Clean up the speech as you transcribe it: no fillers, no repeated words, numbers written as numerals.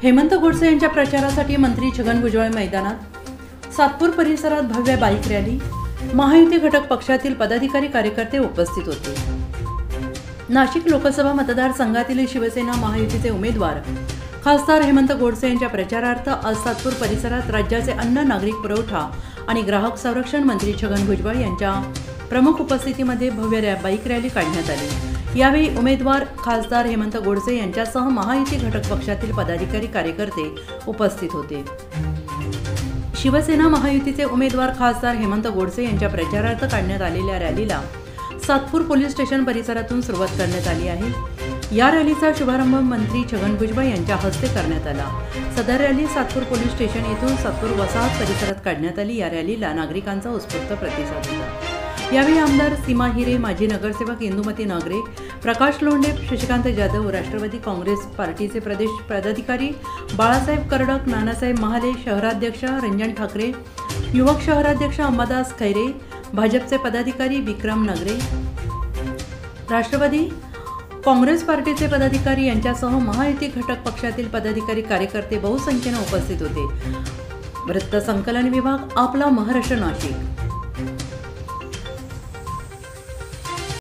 हेमंत गोडसे यांच्या प्रचारासाठी मंत्री छगन भुजबळ मैदानात, सातपूर परिसरात भव्य बाईक रॅली, महायुती घटक पक्षातील पदाधिकारी कार्यकर्ते उपस्थित होते। नाशिक लोकसभा मतदारसंघातील शिवसेना महायुतीचे उमेदवार खासदार हेमंत गोडसे यांच्या प्रचारार्थ आज सातपूर परिसरात राज्याचे अन्न, नागरिक पुरवठा आणि ग्राहक संरक्षण मंत्री छगन भुजबळ यांच्या प्रमुख उपस्थितीमध्ये भव्य बाईक रॅली काढण्यात आली। यावेळी उमेदवार खासदार हेमंत गोडसे यांच्यासह महायुती घटक पक्षातील पदाधिकारी कार्यकर्ते उपस्थित होते। शिवसेना महायुतीचे उमेदवार खासदार हेमंत गोडसे यांच्या प्रचारार्थ काढण्यात आलेल्या रॅलीला सातपूर पोलीस स्टेशन परिसरातून सुरुवात करण्यात आली आहे। या रॅलीचा शुभारंभ मंत्री छगन भुजबळ यांच्या हस्ते करण्यात आला। सदर रॅली सातपूर पोलीस स्टेशन येथून सातपूर वसाहत परिसरात काढण्यात आली। या रॅलीला नागरिकांचा उत्स्फूर्त प्रतिसाद होता। यावेळी आमदार सीमा हिरे, माजी नगरसेवक इंदुमती नागरे, प्रकाश लोंढे, शशिकांत जाधव, राष्ट्रवादी काँग्रेस पार्टीचे प्रदेश पदाधिकारी बाळासाहेब कर्डक, नानासाहेब महाले, शहराध्यक्ष रंजन ठाकरे, युवक शहराध्यक्ष अंबादास खैरे, भाजपचे पदाधिकारी विक्रम नगरे, राष्ट्रवादी काँग्रेस पार्टीचे पदाधिकारी यांच्यासह महायुती घटक पक्षातील पदाधिकारी कार्यकर्ते बहुसंख्येने उपस्थित होते। वृत्त संकलन विभाग, आपला महाराष्ट्र नाशिक।